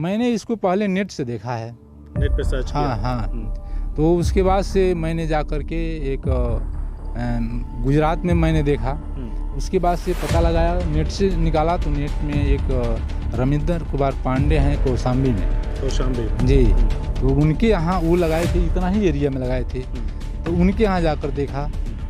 मैंने इसको पहले नेट से देखा है, नेट पे सर्च किया? हाँ हाँ। तो उसके बाद से मैंने जा कर के एक गुजरात में मैंने देखा। उसके बाद से पता लगाया, नेट से निकाला तो नेट में एक रविंद्र कुमार पांडे हैं कौशाम्बी में जी। तो उनके यहाँ वो लगाए थे, इतना ही एरिया में लगाए थे। तो उनके यहाँ जाकर देखा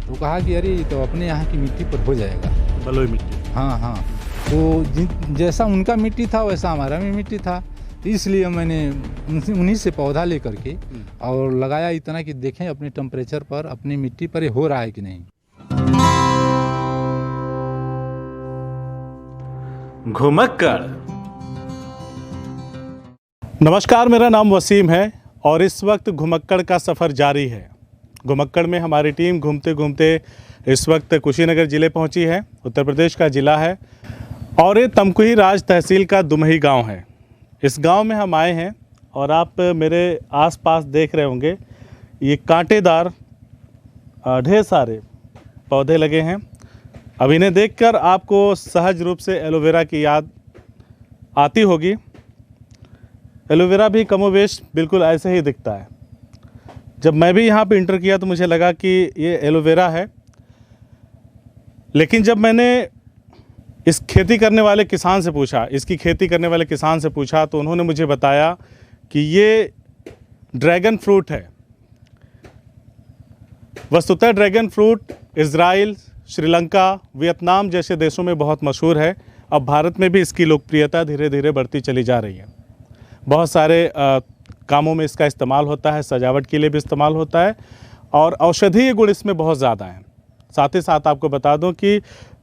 तो कहा कि अरे ये तो अपने यहाँ की मिट्टी पर हो जाएगा, बलुई मिट्टी। हाँ हाँ। तो जैसा उनका मिट्टी था वैसा हमारा भी मिट्टी था, इसलिए मैंने उन्हीं से पौधा लेकर के और लगाया, इतना कि देखें अपने टेम्परेचर पर अपनी मिट्टी पर ये हो रहा है कि नहीं। घुमक्कड़। नमस्कार, मेरा नाम वसीम है और इस वक्त घुमक्कड़ का सफ़र जारी है। घुमक्कड़ में हमारी टीम घूमते घूमते इस वक्त कुशीनगर ज़िले पहुंची है। उत्तर प्रदेश का ज़िला है और ये तमकुही राज तहसील का दुमही गांव है। इस गांव में हम आए हैं और आप मेरे आसपास देख रहे होंगे ये कांटेदार ढेर सारे पौधे लगे हैं। अब इन्हें देखकर आपको सहज रूप से एलोवेरा की याद आती होगी। एलोवेरा भी कमोवेश बिल्कुल ऐसे ही दिखता है। जब मैं भी यहाँ पे इंटर किया तो मुझे लगा कि ये एलोवेरा है, लेकिन जब मैंने इस खेती करने वाले किसान से पूछा, इसकी खेती करने वाले किसान से पूछा, तो उन्होंने मुझे बताया कि ये ड्रैगन फ्रूट है। वस्तुतः dragon fruit Israel, Sri Lanka, Vietnam जैसे देशों में बहुत मशहूर है। अब भारत में भी इसकी लोकप्रियता धीरे धीरे बढ़ती चली जा रही है। बहुत सारे कामों में इसका इस्तेमाल होता है, सजावट के लिए भी इस्तेमाल होता है और औषधीय गुण इसमें बहुत ज़्यादा हैं। साथ ही साथ आपको बता दूं कि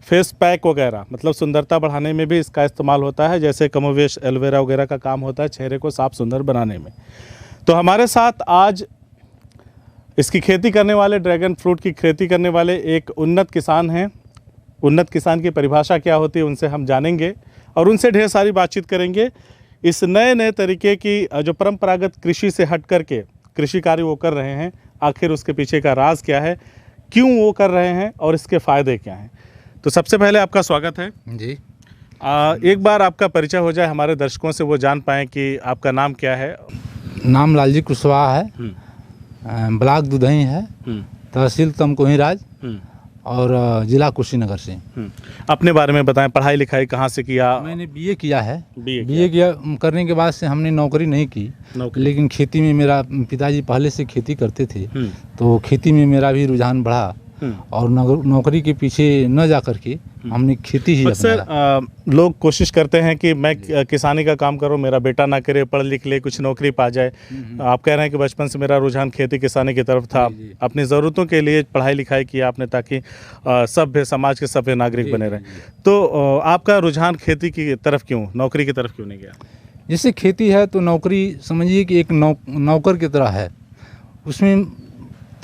फेस पैक वगैरह, मतलब सुंदरता बढ़ाने में भी इसका इस्तेमाल होता है, जैसे कमोवेश एलोवेरा वगैरह का काम होता है चेहरे को साफ सुंदर बनाने में। तो हमारे साथ आज इसकी खेती करने वाले, ड्रैगन फ्रूट की खेती करने वाले एक उन्नत किसान हैं। उन्नत किसान की परिभाषा क्या होती है उनसे हम जानेंगे और उनसे ढेर सारी बातचीत करेंगे। इस नए तरीके की जो परंपरागत कृषि से हट करके कृषि कार्य वो कर रहे हैं, आखिर उसके पीछे का राज क्या है, क्यों वो कर रहे हैं और इसके फ़ायदे क्या हैं। तो सबसे पहले आपका स्वागत है जी। एक बार आपका परिचय हो जाए हमारे दर्शकों से, वो जान पाएँ कि आपका नाम क्या है। नाम लालजी कुशवाहा है, ब्लॉक दुधही है, तहसील तमकुही राज और ज़िला कुशीनगर से। अपने बारे में बताएं, पढ़ाई लिखाई कहाँ से किया? मैंने बीए किया है। बीए किया करने के बाद से हमने नौकरी नहीं की, लेकिन खेती में मेरा पिताजी पहले से खेती करते थे, तो खेती में मेरा भी रुझान बढ़ा और नौकरी के पीछे न जा कर के हमने खेती ही अपनाया। लोग कोशिश करते हैं कि मैं किसानी का काम करूं, मेरा बेटा ना करे, पढ़ लिख ले, कुछ नौकरी पा जाए। आप कह रहे हैं कि बचपन से मेरा रुझान खेती किसानी की तरफ था। अपनी ज़रूरतों के लिए पढ़ाई लिखाई किया आपने, ताकि सभ्य समाज के सभ्य नागरिक बने रहें। तो आपका रुझान खेती की तरफ क्यों, नौकरी की तरफ क्यों नहीं गया? जैसे खेती है तो नौकरी समझिए कि एक नौकर की तरह है, उसमें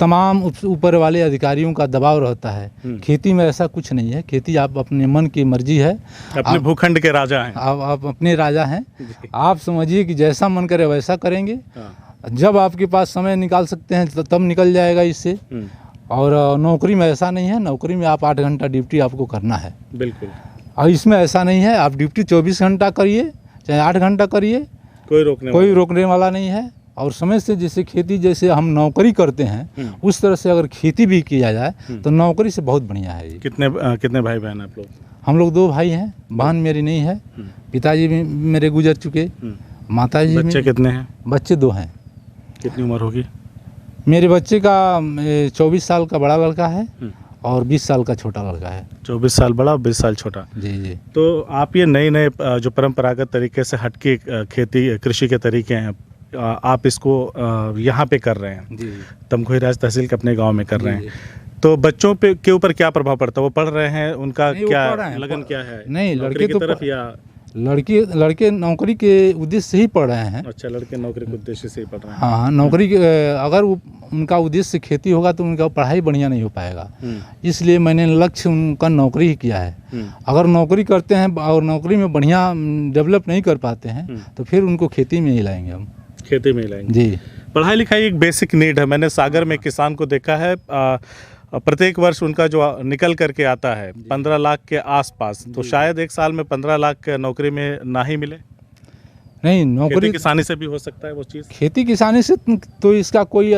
तमाम ऊपर वाले अधिकारियों का दबाव रहता है। खेती में ऐसा कुछ नहीं है। खेती आप अपने मन की मर्जी है, अपने भूखंड के राजा हैं आप अपने राजा हैं। आप समझिए कि जैसा मन करे वैसा करेंगे। जब आपके पास समय निकाल सकते हैं तब निकल जाएगा इससे। और नौकरी में ऐसा नहीं है। नौकरी में आप 8 घंटा ड्यूटी आपको करना है, बिल्कुल। और इसमें ऐसा नहीं है, आप ड्यूटी 24 घंटा करिए चाहे 8 घंटा करिए, कोई रोकने वाला नहीं है। और समय से जैसे खेती, जैसे हम नौकरी करते हैं उस तरह से अगर खेती भी किया जाए तो नौकरी से बहुत बढ़िया है ये। कितने भाई बहन आप लोग? हम लोग 2 भाई हैं, बहन मेरी नहीं है। पिताजी भी मेरे गुजर चुके, माताजी। बच्चे कितने हैं? बच्चे 2 हैं। कितनी उम्र होगी? मेरे बच्चे का 24 साल का बड़ा लड़का है और 20 साल का छोटा लड़का है। 24 साल बड़ा, 20 साल छोटा। जी। तो आप ये नए जो परंपरागत तरीके से हटके खेती कृषि के तरीके हैं, आप इसको यहाँ पे कर रहे हैं, तमकुही राज तहसील के अपने गांव में कर रहे हैं। तो बच्चों पे के ऊपर क्या प्रभाव पड़ता है? वो पढ़ रहे हैं, उनका क्या लगन क्या है? नहीं, लड़के की तरफ या लड़के नौकरी के उद्देश्य से ही पढ़ रहे हैं। अच्छा, लड़के नौकरी के उद्देश्य से ही पढ़ रहे हैं। हाँ, नौकरी के अगर उनका उद्देश्य खेती होगा तो उनका पढ़ाई बढ़िया नहीं हो पाएगा। इसलिए मैंने लक्ष्य उनका नौकरी ही किया है। अगर नौकरी करते हैं और नौकरी में बढ़िया डेवलप नहीं कर पाते हैं तो फिर उनको खेती में ही लाएंगे हम। खेती में लाएंगे जी। पढ़ाई लिखाई एक बेसिक नीड है। मैंने सागर में किसान को देखा है, प्रत्येक वर्ष उनका जो निकल करके आता है 15 लाख के आसपास, तो शायद एक साल में 15 लाख नौकरी में ना ही मिले। नहीं, खेती नौकरी किसानी से भी हो सकता है वो चीज़। खेती किसानी से तो इसका कोई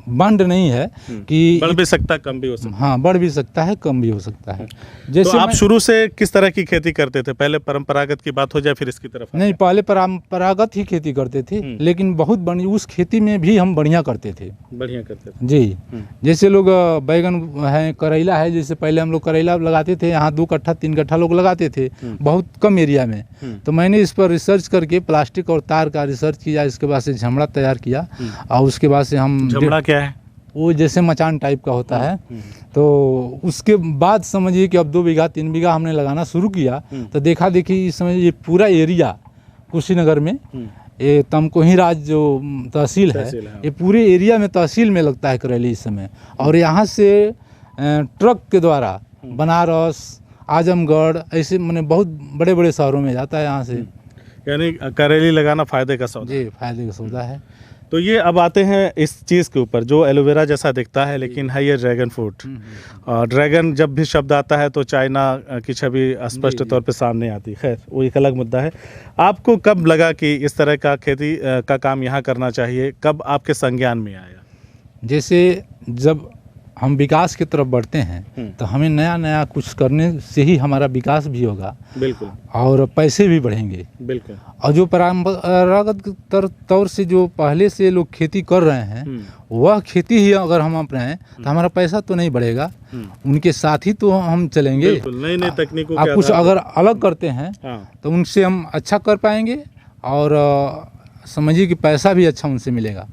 बंड नहीं है कि बढ़ भी सकता है, कम भी हो सकता है। हाँ, बढ़ भी सकता है, कम भी हो सकता है। तो जैसे आप शुरू से किस तरह की खेती करते थे? पहले परंपरागत की बात हो जाए फिर इसकी तरफ। नहीं, पहले परंपरागत ही खेती करते थे, लेकिन बहुत बड़ी उस खेती में भी हम बढ़िया करते थे। बढ़िया करते थे जी। जैसे लोग बैगन है, करेला है, जैसे पहले हम लोग करेला लगाते थे, यहाँ 2 कट्ठा 3 कट्ठा लोग लगाते थे बहुत कम एरिया में। तो मैंने इस पर रिसर्च करके प्लास्टिक और तार का रिसर्च किया, इसके बाद से झमड़ा तैयार किया और उसके बाद से हम झमड़ा क्या है? वो जैसे मचान टाइप का होता है। तो उसके बाद समझिए कि अब 2 बीघा 3 बीघा हमने लगाना शुरू किया, तो देखा देखी इस समय ये पूरा एरिया कुशीनगर में, ये तमकोही राज जो तहसील है, ये पूरे एरिया में तहसील में लगता है करेली इस समय। और यहाँ से ट्रक के द्वारा बनारस, आजमगढ़, ऐसे मैंने बहुत बड़े बड़े शहरों में जाता है यहाँ से। यानी करेली लगाना फायदे का सौदा। जी, फायदे का सौदा है। तो ये अब आते हैं इस चीज़ के ऊपर जो एलोवेरा जैसा दिखता है, लेकिन है ये ड्रैगन फ्रूट। और ड्रैगन जब भी शब्द आता है तो चाइना की छवि स्पष्ट तौर पे सामने आती है। खैर, वो एक अलग मुद्दा है। आपको कब लगा कि इस तरह का खेती का काम यहाँ करना चाहिए? कब आपके संज्ञान में आया? जैसे जब हम विकास की तरफ बढ़ते हैं तो हमें नया नया कुछ करने से ही हमारा विकास भी होगा। बिल्कुल। और पैसे भी बढ़ेंगे। बिल्कुल। और जो परंपरागत तौर से जो पहले से लोग खेती कर रहे हैं, वह खेती ही अगर हम अपनाएं तो हमारा पैसा तो नहीं बढ़ेगा, उनके साथ ही तो हम चलेंगे। नई नई तकनीकों आप कुछ अगर अलग करते हैं तो उनसे हम अच्छा कर पाएंगे और समझिए कि पैसा भी अच्छा उनसे मिलेगा।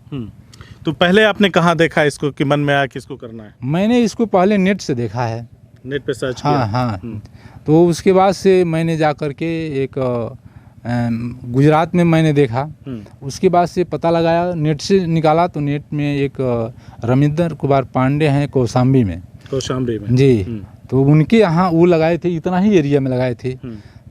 तो पहले आपने कहाँ देखा इसको कि मन में आया कि इसको करना है? मैंने इसको पहले नेट से देखा है। नेट पे सर्च किया? हाँ हाँ। तो उसके बाद से मैंने जा कर के एक गुजरात में मैंने देखा, उसके बाद से पता लगाया, नेट से निकाला तो नेट में एक रविंद्र कुमार पांडे हैं कौशाम्बी में जी। तो उनके यहाँ वो लगाए थे, इतना ही एरिया में लगाए थे।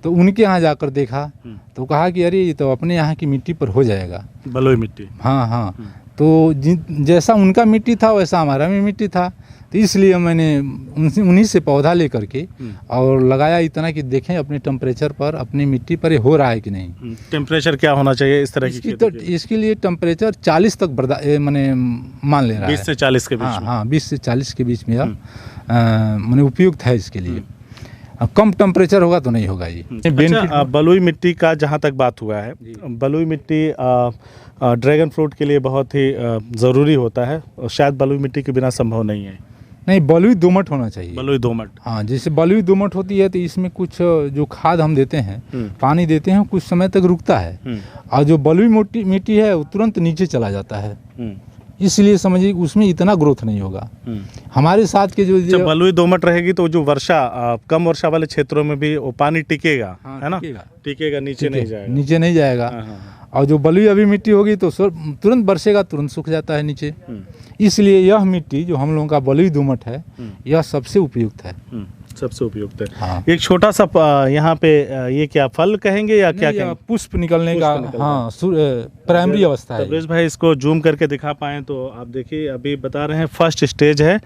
तो उनके यहाँ जाकर देखा तो कहा कि अरे ये तो अपने यहाँ की मिट्टी पर हो जाएगा, बलुई मिट्टी। हाँ हाँ। तो जैसा उनका मिट्टी था वैसा हमारा भी मिट्टी था, तो इसलिए मैंने उन्हीं से पौधा ले करके और लगाया, इतना कि देखें अपने टेम्परेचर पर, अपनी मिट्टी पर ये हो रहा है कि नहीं। टेम्परेचर क्या होना चाहिए इस तरह की? तो इसके लिए टेम्परेचर 40 तक मैंने मान ले रहा है। 20 से 40 के बीच में। हाँ, 20 से 40 के बीच में यह मैंने उपयुक्त है इसके लिए। कम टेम्परेचर होगा तो नहीं होगा ये। अच्छा, बलुई मिट्टी का जहाँ तक बात हुआ है, बलुई मिट्टी ड्रैगन फ्रूट के लिए बहुत ही ज़रूरी होता है और शायद बलुई मिट्टी के बिना संभव नहीं है। नहीं, बलुई दोमट होना चाहिए। बलुई दोमट। हाँ, जैसे बलुई दोमट होती है तो इसमें कुछ जो खाद हम देते हैं, पानी देते हैं, कुछ समय तक रुकता है। और जो बलुई मिट्टी है वो तुरंत नीचे चला जाता है, इसलिए समझिए उसमें इतना ग्रोथ नहीं होगा। हमारे साथ के जो जब बलुई दोमट रहेगी तो जो वर्षा कम वर्षा वाले क्षेत्रों में भी वो पानी टिकेगा, है ना? टिकेगा, नीचे नहीं जाएगा। नीचे नहीं जाएगा। और जो बलुई अभी मिट्टी होगी तो तुरंत बरसेगा, तुरंत सूख जाता है नीचे। इसलिए यह मिट्टी जो हम लोगों का बलुई दोमट है, यह सबसे उपयुक्त है। सबसे उपयुक्त है। हाँ। एक छोटा सा यहाँ पे ये क्या फल कहेंगे या क्या कहेंगे? पुष्प निकलने का, हाँ, प्राइमरी अवस्था है। तब्रेज़ भाई इसको जूम करके दिखा पाएँ तो आप देखिए, अभी बता रहे हैं फर्स्ट स्टेज है,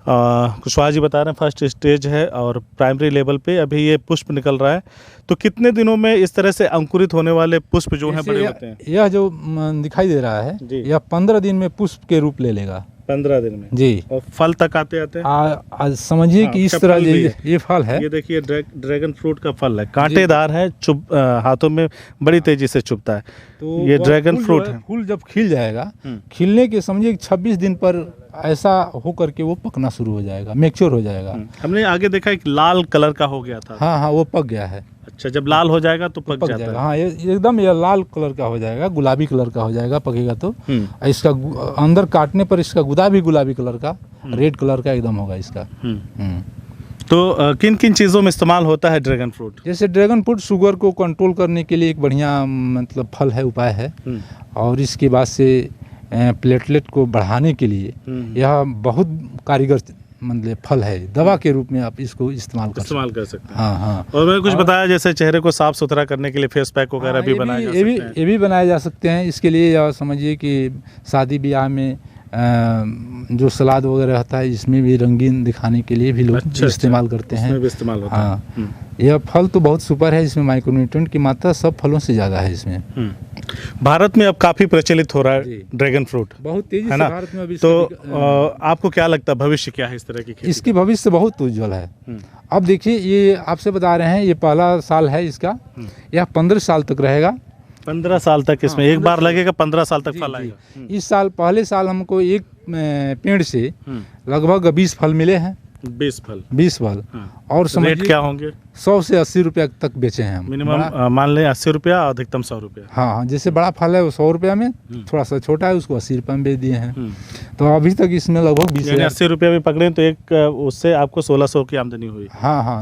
कुशवाहा जी बता रहे हैं फर्स्ट स्टेज है और प्राइमरी लेवल पे अभी ये पुष्प निकल रहा है। तो कितने दिनों में इस तरह से अंकुरित होने वाले पुष्प जो हैं बड़े होते हैं? यह जो दिखाई दे रहा है, यह 15 दिन में पुष्प के रूप ले लेगा। 15 दिन में जी। और फल तक आते आते समझिए कि इस तरह ये फल है। ये देखिए ड्रैगन फ्रूट का फल है, कांटेदार है, हाथों में बड़ी तेजी से चुभता है। तो ये ड्रैगन फ्रूट है। फूल जब खिल जाएगा, खिलने के समझिए 26 दिन पर ऐसा हो करके वो पकना शुरू हो जाएगा, मैच्योर हो जाएगा। हमने आगे देखा एक लाल कलर का हो गया था। हाँ हाँ, वो पक गया है। अच्छा, जब लाल हो जाएगा तो पक जाता है। हाँ, ये एकदम ये लाल कलर का हो जाएगा, गुलाबी कलर का हो जाएगा पकेगा तो। इसका अंदर काटने पर इसका गुदा भी गुलाबी कलर का, रेड कलर का एकदम होगा इसका। तो किन किन चीज़ों में इस्तेमाल होता है ड्रैगन फ्रूट? जैसे ड्रैगन फ्रूट शुगर को कंट्रोल करने के लिए एक बढ़िया मतलब फल है, उपाय है। और इसके बाद से प्लेटलेट को बढ़ाने के लिए यह बहुत कारीगर मतलब फल है, दवा के रूप में आप इसको इस्तेमाल कर सकते हैं। हाँ हाँ। और मैंने कुछ बताया जैसे चेहरे को साफ सुथरा करने के लिए फेस पैक वगैरह भी बनाए जा सकते हैं। ये भी बनाए जा सकते हैं। इसके लिए समझिए कि शादी ब्याह में जो सलाद वगैरह होता है इसमें भी रंगीन दिखाने के लिए भी लोग अच्छा, इस्तेमाल करते हैं। इसमें भी इस्तेमाल होता हाँ है। यह फल तो बहुत सुपर है, इसमें माइक्रोन्यूट्रिएंट की मात्रा सब फलों से ज़्यादा है इसमें। भारत में अब काफ़ी प्रचलित हो रहा जी। है ड्रैगन फ्रूट, बहुत तेजी है से ना? भारत में अभी तो आपको क्या लगता है भविष्य क्या है इस तरह की खेती इसकी भविष्य बहुत उज्जवल है। हम्म। अब देखिए ये आपसे बता रहे हैं ये पहला साल है इसका, यह 15 साल तक रहेगा। 15 साल तक इसमें एक बार लगेगा, 15 साल तक फल आएगा। इस साल पहले साल हमको एक पेड़ से लगभग 20 फल मिले हैं। 20 फल। 20 फल और रेट समझिए क्या होंगे? 100 से 80 रुपया तक बेचे हैं हम। मिनिमम मान लें 80 रुपया, अधिकतम 100 रुपया। हाँ जैसे बड़ा फल है वो 100 रुपया में, थोड़ा सा छोटा है उसको 80 रुपये में बेच दिए हैं। तो अभी तक इसमें लगभग 20,000 80 रुपया भी पकड़े तो एक उससे आपको 1600 की आमदनी हुई। हाँ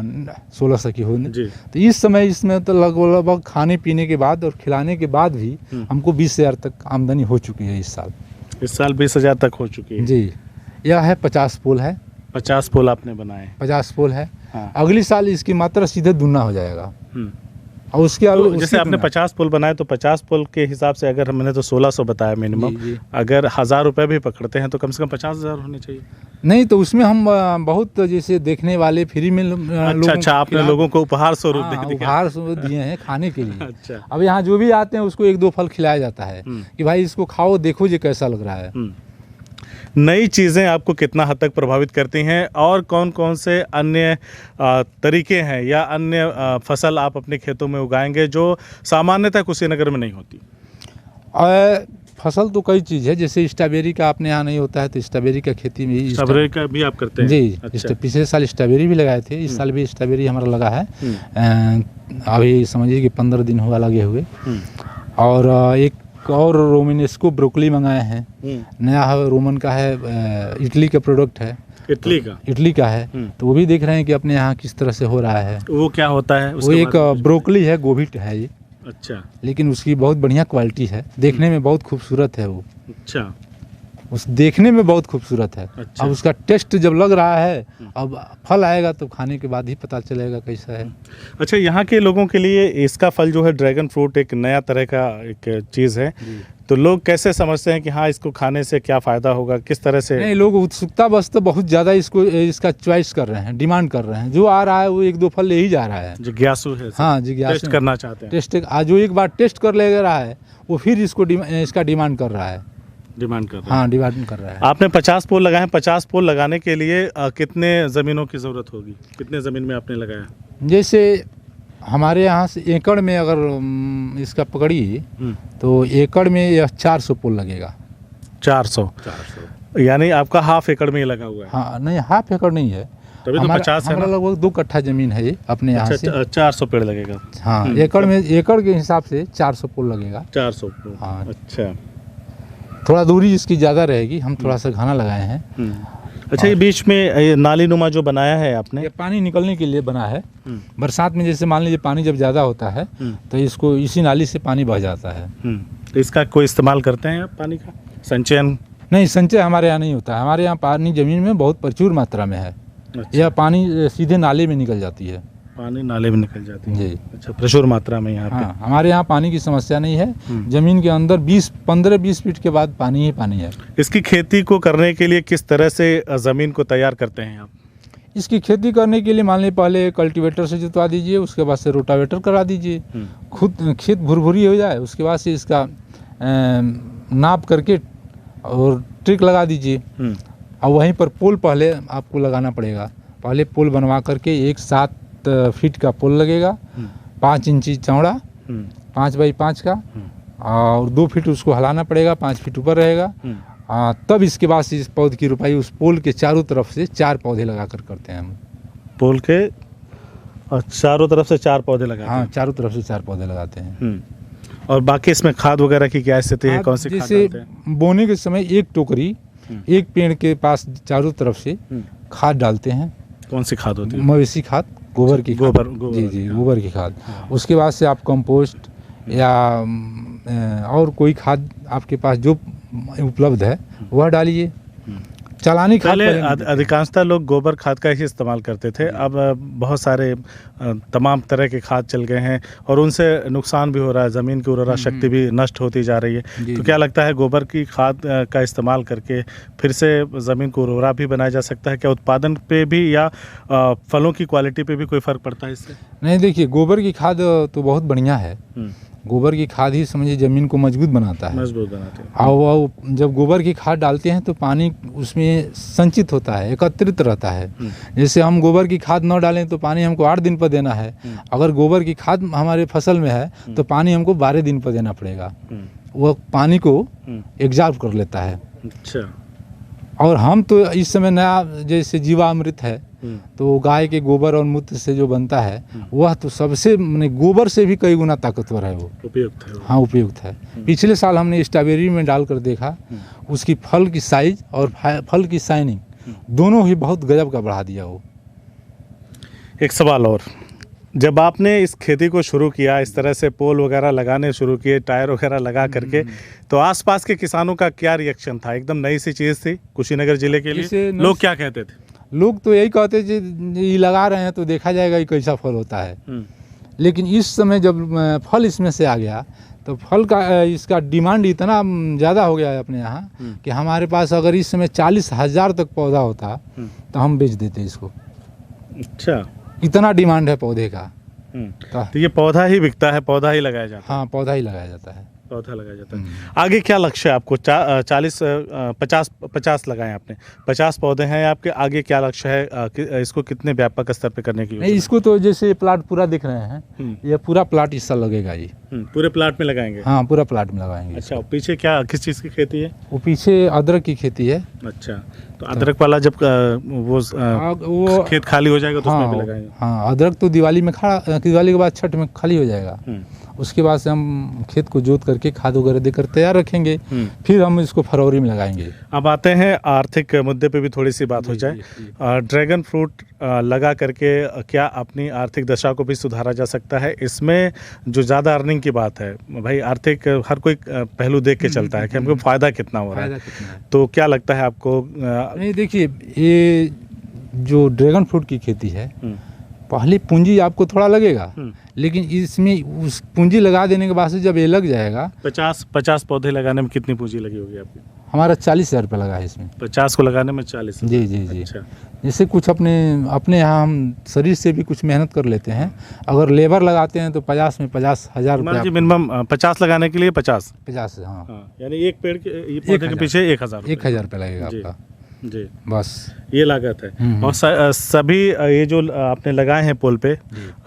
1600 की होने। जी। तो इस समय इसमें तो लगभग खाने पीने के बाद और खिलाने के बाद भी हमको 20,000 तक आमदनी हो चुकी है इस साल। इस साल 20,000 तक हो चुकी है। जी यह है 50 पोल है। 50 पोल आपने बनाए। 50 पोल है। हाँ। अगली साल इसकी मात्रा सीधे दुगना हो जाएगा। और उसके तो जैसे आपने 50 पोल बनाए तो 50 पोल के हिसाब से अगर हमने तो 1600 बताया मिनिमम, जी। अगर 1000 रुपये भी पकड़ते हैं तो कम से कम 50,000 होने चाहिए। नहीं तो उसमें हम बहुत जैसे देखने वाले फ्री में अच्छा आपने लोगों को उपहार स्वरूप दे दिया। उपहार स्वरूप दिए हैं खाने के लिए। अच्छा। अब यहाँ जो भी आते हैं उसको 1-2 फल खिलाया जाता है कि भाई इसको खाओ देखो ये कैसा लग रहा है। नई चीज़ें आपको कितना हद तक प्रभावित करती हैं और कौन कौन से अन्य तरीके हैं या अन्य फसल आप अपने खेतों में उगाएंगे जो सामान्यतः कुशीनगर में नहीं होती? फसल तो कई चीज़ है, जैसे स्ट्रॉबेरी का अपने यहाँ नहीं होता है तो स्ट्रॉबेरी का खेती में स्ट्रॉबेरी का भी आप करते हैं? जी। अच्छा। पिछले साल स्ट्रॉबेरी भी लगाए थे, इस साल भी स्ट्रॉबेरी हमारा लगा है। अभी समझिए कि 15 दिन हुआ लगे हुए। और एक और रोमिनेस्को ब्रोकली मंगाए हैं, नया है, रोमन का है, इटली का प्रोडक्ट है। इटली का है। तो वो भी देख रहे हैं कि अपने यहाँ किस तरह से हो रहा है। वो क्या होता है? वो एक ब्रोकली है, गोभी है ये। अच्छा। लेकिन उसकी बहुत बढ़िया क्वालिटी है, देखने में बहुत खूबसूरत है वो। अच्छा। उस देखने में बहुत खूबसूरत है। अच्छा। अब उसका टेस्ट जब लग रहा है, अब फल आएगा तो खाने के बाद ही पता चलेगा कैसा है। अच्छा यहाँ के लोगों के लिए इसका फल जो है ड्रैगन फ्रूट एक नया तरह का एक चीज़ है, तो लोग कैसे समझते हैं कि हाँ इसको खाने से क्या फ़ायदा होगा, किस तरह से? नहीं, लोग उत्सुकता बस तो बहुत ज़्यादा इसका चॉइस कर रहे हैं, डिमांड कर रहे हैं। जो आ रहा है वो 1-2 फल ले ही जा रहा है। जिज्ञासु है। हाँ जिज्ञासु टेस्ट करना चाहते हैं। टेस्ट आज जो एक बार टेस्ट कर ले रहा है वो फिर इसका डिमांड कर रहा है। डिमांड कर रहा है। हाँ डिमांड कर रहा है। आपने 50 पोल लगाए हैं, 50 पोल लगाने के लिए कितने ज़मीनों की ज़रूरत होगी? कितने ज़मीन में आपने लगाया? जैसे हमारे यहाँ से एकड़ में अगर इसका पकड़िए तो एकड़ में यह 400 पोल लगेगा। 400 यानी आपका हाफ एकड़ में ही लगा हुआ है? हाँ नहीं, हाफ एकड़ नहीं है, तभी तो 50 है ना? हमारा लगभग 2 कट्ठा जमीन है ये अपने यहाँ से। 400 पेड़ लगेगा। हाँ एकड़ में, एकड़ के हिसाब से 400 पोल लगेगा। 400 पोल। हाँ। अच्छा। थोड़ा दूरी इसकी ज़्यादा रहेगी, हम थोड़ा सा घना लगाए हैं। अच्छा ये बीच में ये नाली नुमा जो बनाया है आपने? ये पानी निकलने के लिए बना है। बरसात में जैसे मान लीजिए पानी जब ज़्यादा होता है तो इसको इसी नाली से पानी बह जाता है। तो इसका कोई इस्तेमाल करते हैं आप पानी का संचयन? नहीं, संचय हमारे यहाँ नहीं होता है। हमारे यहाँ पानी ज़मीन में बहुत प्रचुर मात्रा में है। अच्छा। यह पानी सीधे नाले में निकल जाती है। पानी नाले में निकल जाती है? जी। अच्छा, प्रचुर मात्रा में यहाँ पे? हाँ, हमारे यहाँ पानी की समस्या नहीं है। जमीन के अंदर 15-20 फीट के बाद पानी ही पानी है। इसकी खेती को करने के लिए किस तरह से ज़मीन को तैयार करते हैं आप? इसकी खेती करने के लिए मान लीजिए पहले कल्टीवेटर से जुतवा दीजिए, उसके बाद से रोटावेटर करा दीजिए, खुद खेत भुरभुरी हो जाए, उसके बाद से इसका नाप करके और ट्रिक लगा दीजिए। और वहीं पर पोल पहले आपको लगाना पड़ेगा। पहले पोल बनवा करके 7 फीट का पोल लगेगा, 5 इंची चौड़ा, 5 बाई 5 का, और 2 फीट उसको हिलाना पड़ेगा, 5 फीट ऊपर रहेगा। तब इसके बाद इस पौधे की रोपाई उस पोल के चारों तरफ से 4 पौधे लगा कर करते हैं हम। पोल के चारों तरफ से 4 पौधे लगाते हैं? हाँ, चारों तरफ से 4 पौधे लगाते हैं। और बाकी इसमें खाद वगैरह की क्या स्थिति है? कौन सी खाद जैसे डालते हैं? बोने के समय एक टोकरी एक पेड़ के पास चारों तरफ से खाद डालते हैं। कौन सी खाद होती है? मवेशी खाद, गोबर की खाद। गोबर जी, गोबर की खाद। उसके बाद से आप कंपोस्ट या और कोई खाद आपके पास जो उपलब्ध है वह डालिए। चालानी खाद पहले पहले नहीं देते। अधिकांशतः लोग गोबर खाद का ही इस्तेमाल करते थे। अब बहुत सारे तमाम तरह के खाद चल गए हैं और उनसे नुकसान भी हो रहा है, ज़मीन की उर्वरा शक्ति भी नष्ट होती जा रही है। जी, तो जी। क्या लगता है गोबर की खाद का इस्तेमाल करके फिर से ज़मीन को उर्वरा भी बनाया जा सकता है? क्या उत्पादन पे भी या फलों की क्वालिटी पे भी कोई फ़र्क पड़ता है इससे? नहीं, देखिए गोबर की खाद तो बहुत बढ़िया है। गोबर की खाद ही समझिए ज़मीन को मजबूत बनाता है। मजबूत बनाते हैं। और जब गोबर की खाद डालते हैं तो पानी उसमें संचित होता है, एकत्रित रहता है। जैसे हम गोबर की खाद न डालें तो पानी हमको 8 दिन पर देना है। अगर गोबर की खाद हमारे फसल में है तो पानी हमको 12 दिन पर देना पड़ेगा। वह पानी को एग्जॉर्ब कर लेता है। अच्छा। और हम तो इस समय नया जैसे जीवामृत है तो गाय के गोबर और मूत्र से जो बनता है वह तो सबसे माने गोबर से भी कई गुना ताकतवर है वो। उपयुक्त है वो। हाँ, उपयुक्त है। पिछले साल हमने स्ट्रॉबेरी में डालकर देखा, उसकी फल की साइज और फल की शाइनिंग दोनों ही बहुत गजब का बढ़ा दिया वो। एक सवाल और, जब आपने इस खेती को शुरू किया, इस तरह से पोल वगैरह लगाने शुरू किए, टायर वगैरह लगा करके, तो आसपास के किसानों का क्या रिएक्शन था? एकदम नई सी चीज़ थी कुशीनगर जिले के लिए, जैसे लोग क्या कहते थे? लोग तो यही कहते थे ये लगा रहे हैं तो देखा जाएगा ये कैसा फल होता है। लेकिन इस समय जब फल इसमें से आ गया तो फल का इसका डिमांड इतना ज़्यादा हो गया है अपने यहाँ कि हमारे पास अगर इस समय 40,000 तक पौधा होता तो हम बेच देते इसको। अच्छा। इतना डिमांड है पौधे का। तो ये पौधा ही बिकता है, पौधा ही लगाया जाता है? हाँ, पौधा ही लगाया जाता है। पौधा लगाया जाता है। आगे क्या लक्ष्य है आपको? 50 लगाए आपने, 50 पौधे हैं आपके, आगे क्या लक्ष्य है? इसको कितने व्यापक स्तर पे करने की योजना नहीं, है? इसको तो जैसे ये प्लाट पूरा दिख रहे हैं, ये पूरा प्लाट इस साल लगेगा ये। पूरे प्लाट में लगाएंगे? हाँ, पूरा प्लाट में लगाएंगे। अच्छा, और पीछे क्या, किस चीज़ की खेती है? वो पीछे अदरक की खेती है। अच्छा, तो अदरक वाला जब वो खेत खाली हो जाएगा तो उसमें भी लगाएंगे? हाँ, अदरक तो दिवाली के बाद छठ में खाली हो जाएगा। उसके बाद से हम खेत को जोत करके खाद वगैरह देकर तैयार रखेंगे, फिर हम इसको फरवरी में लगाएंगे। अब आते हैं आर्थिक मुद्दे पे भी थोड़ी सी बात हो जाए। ड्रैगन फ्रूट लगा करके क्या अपनी आर्थिक दशा को भी सुधारा जा सकता है? इसमें जो ज़्यादा अर्निंग की बात है भाई, आर्थिक हर कोई पहलू देख के चलता है कि हमको फ़ायदा कितना हो रहा है, तो क्या लगता है आपको? नहीं, देखिए ये जो ड्रैगन फ्रूट की खेती है, पहली पूंजी आपको थोड़ा लगेगा, लेकिन इसमें उस पूंजी लगा देने के बाद से जब ये लग जाएगा, 50 पौधे लगाने में कितनी पूंजी लगी होगी आपकी? हमारा 40,000 रुपये लगा है इसमें। 50 को लगाने में 40? जी जी जी। अच्छा। जैसे कुछ अपने यहाँ हम शरीर से भी कुछ मेहनत कर लेते हैं। अगर लेबर लगाते हैं तो 50 में 50,000 रुपये मिनिमम 50 लगाने के लिए 50? 50, हाँ। यानी एक पेड़ के पौधे के पीछे 1,000 रुपये लगेगा आपका। जी, बस ये लागत है। और सभी ये जो आपने लगाए हैं पोल पे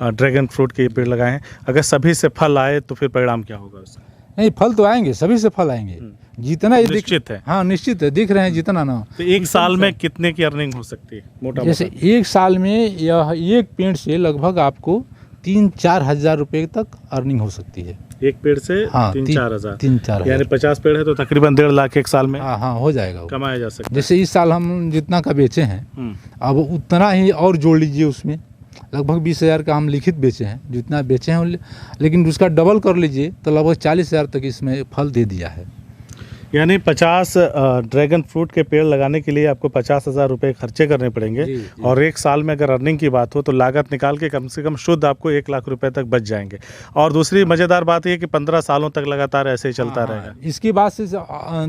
ड्रैगन फ्रूट के पेड़ लगाए हैं, अगर सभी से फल आए तो फिर परिणाम क्या होगा उसका? नहीं, फल तो आएंगे, सभी से फल आएंगे जितना ये निश्चित है। हाँ, निश्चित है, दिख रहे हैं जितना ना। तो एक साल में कितने की अर्निंग हो सकती है मोटा? जैसे एक साल में यह एक पेड़ से लगभग आपको 3-4 हज़ार रुपये तक अर्निंग हो सकती है। एक पेड़ से? हाँ, 3-4 हज़ार। 3-4 यानी 50 पेड़ है तो तकरीबन 1.5 लाख एक साल में? हाँ, हो जाएगा वो। कमाया जा सकता है। जैसे इस साल हम जितना का बेचे हैं, अब उतना ही और जोड़ लीजिए उसमें, लगभग 20,000 का हम लिखित बेचे हैं, जितना बेचे हैं, लेकिन उसका डबल कर लीजिए तो लगभग 40,000 तक इसमें फल दे दिया है। यानी 50 ड्रैगन फ्रूट के पेड़ लगाने के लिए आपको 50,000 रुपये खर्चे करने पड़ेंगे। जी। और एक साल में अगर अर्निंग की बात हो तो लागत निकाल के कम से कम शुद्ध आपको 1 लाख रुपए तक बच जाएंगे। और दूसरी मज़ेदार बात ये कि 15 सालों तक लगातार ऐसे ही चलता रहेगा। इसके बाद से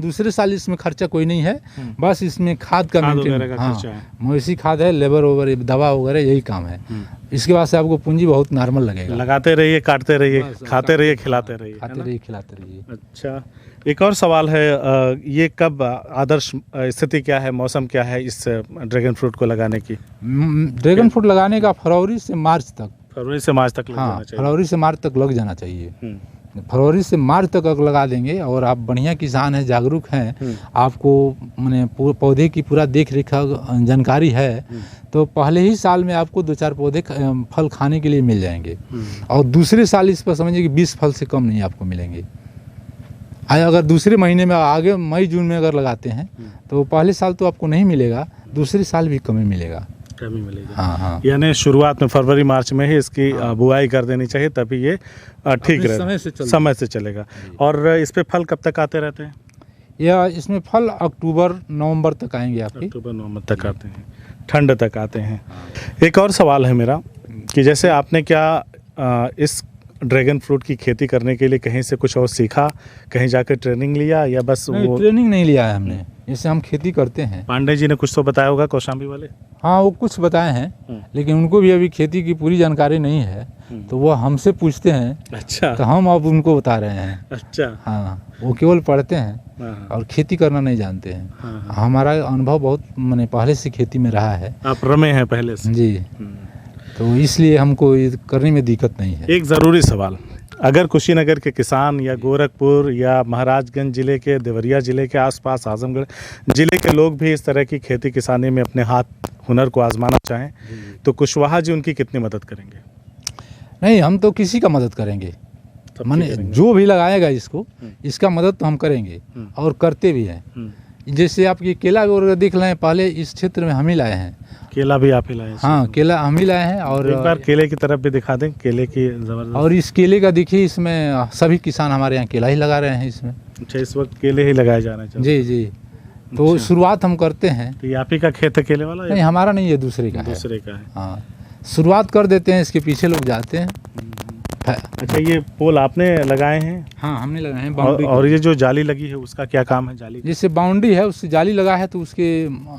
दूसरे साल इसमें खर्चा कोई नहीं है, बस इसमें खाद का वगैरह का खर्चा है। मवेशी खाद है, लेबर वगैरह, दवा वगैरह, यही काम है। इसके बाद से आपको पूंजी बहुत नॉर्मल लगेगा। लगाते रहिए, काटते रहिए, खाते रहिए, खिलाते रहिए, खिलाते रहिए। अच्छा, एक और सवाल है, ये कब आदर्श स्थिति क्या है, मौसम क्या है इस ड्रैगन फ्रूट को लगाने की? ड्रैगन फ्रूट लगाने का फरवरी से मार्च तक। फरवरी से मार्च तक लग जाना चाहिए। फरवरी से मार्च तक लग जाना चाहिए। फरवरी से मार्च तक अगर लगा देंगे और आप बढ़िया किसान हैं, जागरूक हैं, आपको माने पौधे की पूरा देख रेख जानकारी है, तो पहले ही साल में आपको 2-4 पौधे फल खाने के लिए मिल जाएंगे। और दूसरे साल इस पर समझिए कि 20 फल से कम नहीं आपको मिलेंगे। अगर दूसरे महीने में आगे मई जून में अगर लगाते हैं तो पहले साल तो आपको नहीं मिलेगा, दूसरे साल भी कमी मिलेगा। कमी मिलेगी। हाँ। यानी शुरुआत में फरवरी मार्च में ही इसकी बुआई कर देनी चाहिए, तभी ये ठीक रहेगा, समय से चलेगा। और इस पे फल कब तक आते रहते हैं? या इसमें फल अक्टूबर नवंबर तक आएंगे आपके। अक्टूबर नवंबर तक आते हैं, ठंड तक आते हैं। एक और सवाल है मेरा कि जैसे आपने क्या इस ड्रैगन फ्रूट की खेती करने के लिए कहीं से कुछ और सीखा, कहीं जाकर ट्रेनिंग लिया, या बस नहीं, वो ट्रेनिंग नहीं लिया है हमने, जैसे हम खेती करते हैं। पांडे जी ने कुछ तो बताया होगा, कौशाम्बी वाले? हाँ, वो कुछ बताए हैं, लेकिन उनको भी अभी खेती की पूरी जानकारी नहीं है, तो वो हमसे पूछते हैं, अच्छा तो हम अब उनको बता रहे हैं। अच्छा। हाँ, वो केवल पढ़ते हैं हाँ, और खेती करना नहीं जानते हैं। हाँ, हमारा अनुभव बहुत मैंने पहले से खेती में रहा है आप रमे हैं पहले से। जी, तो इसलिए हमको ये करने में दिक्कत नहीं है। एक ज़रूरी सवाल, अगर कुशीनगर के किसान या गोरखपुर या महाराजगंज ज़िले के, देवरिया ज़िले के आसपास, आजमगढ़ ज़िले के लोग भी इस तरह की खेती किसानी में अपने हाथ हुनर को आजमाना चाहें, तो कुशवाहा जी उनकी कितनी मदद करेंगे? नहीं, हम तो किसी का मदद करेंगे, सबकी माने करेंगे। जो भी लगाएगा इसको, इसका मदद तो हम करेंगे और करते भी हैं। जैसे आपकी केला वगैरह देख रहे हैं, पहले इस क्षेत्र में हम ही लाए हैं। केला भी आप ही लाए हैं? हाँ, केला हम ही लाए हैं। और एक बार केले की तरफ भी दिखा दें, केले की ज़बरदस्त। और इस केले का देखिए, इसमें सभी किसान हमारे यहाँ केला ही लगा रहे हैं इसमें। अच्छा, इस वक्त केले ही लगाए जाना चाहिए। जी जी, तो शुरुआत हम करते हैं। तो ये आप ही का खेत है केले वाला नहीं, या हमारा नहीं है, दूसरे का है। दूसरे का है? हाँ, शुरुआत कर देते हैं, इसके पीछे लोग जाते हैं। अच्छा, ये पोल आपने लगाए हैं? हाँ, हमने लगाए हैं और, बाउंड्री। और ये जो जाली लगी है उसका क्या काम है? जाली जैसे बाउंड्री है, उससे जाली लगा है, तो उसके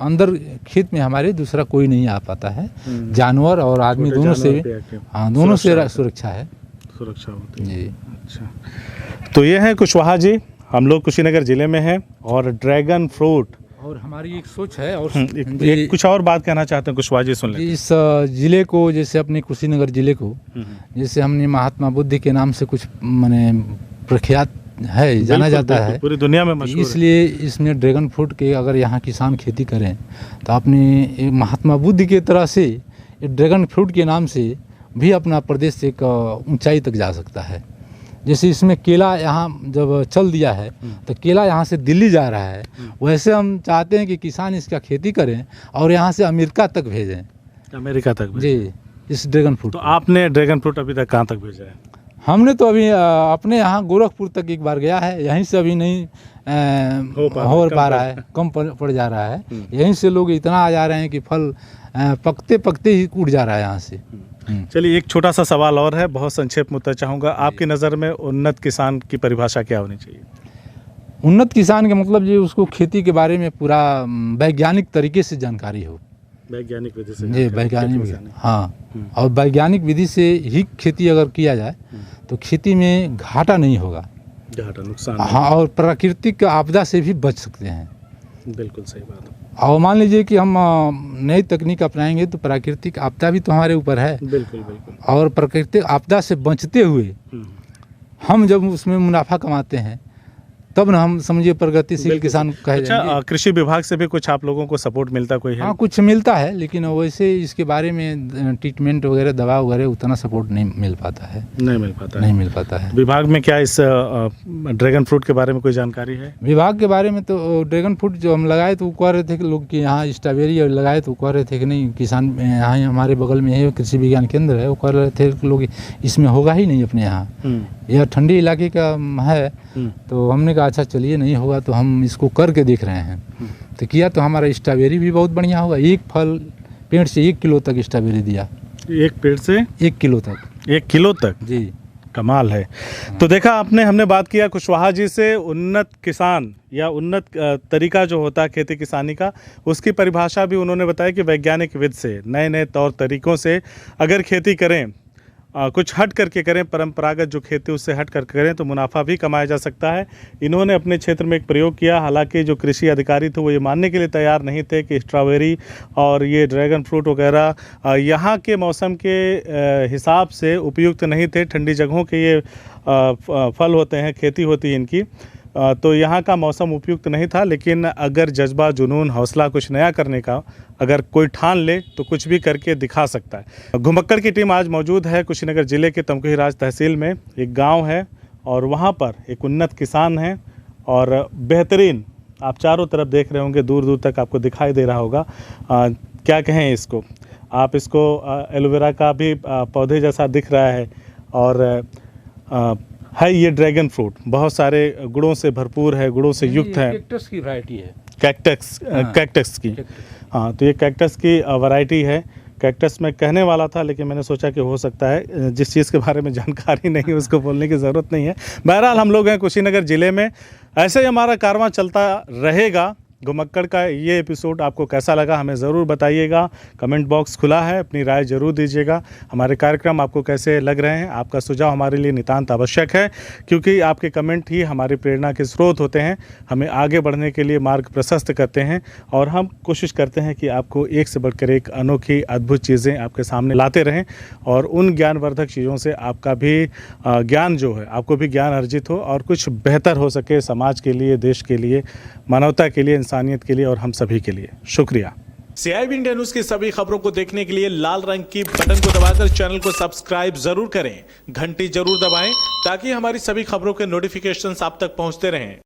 अंदर खेत में हमारे दूसरा कोई नहीं आ पाता है। जानवर और आदमी छोटे दोनों से, जानवर पे आके हाँ, दोनों से सुरक्षा सुरक्षा है सुरक्षा होती है। जी। अच्छा, तो ये है कुशवाहा जी, हम लोग कुशीनगर ज़िले में हैं और ड्रैगन फ्रूट। और हमारी एक सोच है, और एक कुछ और बात कहना चाहते हैं कुशवाहा जी, सुन लें। इस जिले को, जैसे अपने कुशीनगर जिले को, जैसे हमने महात्मा बुद्ध के नाम से कुछ माने प्रख्यात है, जाना जाता है, पूरी दुनिया में मशहूर है। इसलिए इसमें ड्रैगन फ्रूट के अगर यहाँ किसान खेती करें, तो अपने महात्मा बुद्ध की तरह से ये ड्रैगन फ्रूट के नाम से भी अपना प्रदेश एक ऊंचाई तक जा सकता है। जैसे इसमें केला यहाँ जब चल दिया है, तो केला यहाँ से दिल्ली जा रहा है, वैसे हम चाहते हैं कि किसान इसका खेती करें और यहाँ से अमेरिका तक भेजें। अमेरिका तक जी, इस ड्रैगन फ्रूट तो को। आपने ड्रैगन फ्रूट अभी तक कहाँ तक भेजा है? हमने तो अभी अपने यहाँ गोरखपुर तक एक बार गया है, यहीं से अभी नहीं हो पा रहा है, कम पड़ जा रहा है। यहीं से लोग इतना आ जा रहे हैं कि फल पकते पकते ही उड़ जा रहा है यहाँ से। चलिए, एक छोटा सा सवाल और है, बहुत संक्षेप में उत्तर चाहूँगा। आपकी नज़र में उन्नत किसान की परिभाषा क्या होनी चाहिए? उन्नत किसान का मतलब ये उसको खेती के बारे में पूरा वैज्ञानिक तरीके से जानकारी हो। वैज्ञानिक विधि से? जी, वैज्ञानिक, हाँ, और वैज्ञानिक विधि से ही खेती अगर किया जाए तो खेती में घाटा नहीं होगा, घाटा नुकसान। हाँ, और प्राकृतिक आपदा से भी बच सकते हैं। बिल्कुल सही बात है। और मान लीजिए कि हम नई तकनीक अपनाएंगे तो प्राकृतिक आपदा भी तो हमारे ऊपर है, बिल्कुल बिल्कुल। और प्राकृतिक आपदा से बचते हुए हम जब उसमें मुनाफा कमाते हैं, तब ना हम समझिए प्रगतिशील किसान कहे जाएंगे। अच्छा, कृषि विभाग से भी कुछ आप लोगों को सपोर्ट मिलता कोई है? हाँ, कुछ मिलता है, लेकिन वैसे इसके बारे में ट्रीटमेंट वगैरह, दवा वगैरह उतना सपोर्ट नहीं मिल पाता है। नहीं मिल पाता है? नहीं मिल पाता है। विभाग में क्या इस ड्रैगन फ्रूट के बारे में कोई जानकारी है? विभाग के बारे में तो ड्रैगन फ्रूट जो हम लगाए तो वो कह रहे थे कि लोग कि यहाँ स्ट्रॉबेरी और लगाए तो कह रहे थे कि नहीं, किसान यहाँ हमारे बगल में है कृषि विज्ञान केंद्र है, वो कह रहे थे कि लोग इसमें होगा ही नहीं अपने यहाँ, यह ठंडी इलाके का है। तो हमने कहा अच्छा चलिए, नहीं होगा तो हम इसको करके देख रहे हैं। तो किया तो हमारा स्ट्रॉबेरी भी बहुत बढ़िया होगा। एक फल पेड़ से 1 किलो तक स्ट्रॉबेरी दिया। एक पेड़ से 1 किलो तक? 1 किलो तक? जी, कमाल है। तो देखा आपने, हमने बात किया कुशवाहा जी से उन्नत किसान या उन्नत तरीका जो होता है खेती किसानी का, उसकी परिभाषा भी उन्होंने बताया कि वैज्ञानिक विधि से, नए नए तौर तरीकों से अगर खेती करें, कुछ हट करके करें, परंपरागत जो खेती उससे हट करके करें, तो मुनाफा भी कमाया जा सकता है। इन्होंने अपने क्षेत्र में एक प्रयोग किया, हालांकि जो कृषि अधिकारी थे वो ये मानने के लिए तैयार नहीं थे कि स्ट्रॉबेरी और ये ड्रैगन फ्रूट वगैरह यहाँ के मौसम के हिसाब से उपयुक्त नहीं थे। ठंडी जगहों के ये फल होते हैं, खेती होती है इनकी, तो यहाँ का मौसम उपयुक्त नहीं था। लेकिन अगर जज्बा, जुनून, हौसला कुछ नया करने का अगर कोई ठान ले तो कुछ भी करके दिखा सकता है। घुमक्कड़ की टीम आज मौजूद है कुशीनगर ज़िले के तमकुहीराज तहसील में। एक गांव है और वहाँ पर एक उन्नत किसान है और बेहतरीन, आप चारों तरफ देख रहे होंगे, दूर दूर तक आपको दिखाई दे रहा होगा। क्या कहें इसको, आप इसको एलोवेरा का भी पौधे जैसा दिख रहा है और है ये ड्रैगन फ्रूट, बहुत सारे गुणों से भरपूर है, गुणों से युक्त है। कैक्टस की वैरायटी है। कैक्टस की। हाँ, तो ये कैक्टस की वैरायटी है। कैक्टस में कहने वाला था, लेकिन मैंने सोचा कि हो सकता है जिस चीज़ के बारे में जानकारी नहीं है उसको बोलने की ज़रूरत नहीं है। बहरहाल हम लोग हैं कुशीनगर ज़िले में, ऐसे ही हमारा कारवां चलता रहेगा। घुमक्कड़ का ये एपिसोड आपको कैसा लगा हमें ज़रूर बताइएगा। कमेंट बॉक्स खुला है, अपनी राय ज़रूर दीजिएगा। हमारे कार्यक्रम आपको कैसे लग रहे हैं, आपका सुझाव हमारे लिए नितांत आवश्यक है, क्योंकि आपके कमेंट ही हमारी प्रेरणा के स्रोत होते हैं, हमें आगे बढ़ने के लिए मार्ग प्रशस्त करते हैं। और हम कोशिश करते हैं कि आपको एक से बढ़कर एक अनोखी अद्भुत चीज़ें आपके सामने लाते रहें, और उन ज्ञानवर्धक चीज़ों से आपका भी ज्ञान जो है, आपको भी ज्ञान अर्जित हो और कुछ बेहतर हो सके समाज के लिए, देश के लिए, मानवता के लिए, इंसानियत के लिए और हम सभी के लिए। शुक्रिया। CIB इंडिया न्यूज की सभी खबरों को देखने के लिए लाल रंग की बटन को दबाकर चैनल को सब्सक्राइब जरूर करें, घंटी जरूर दबाएं ताकि हमारी सभी खबरों के नोटिफिकेशंस आप तक पहुंचते रहें।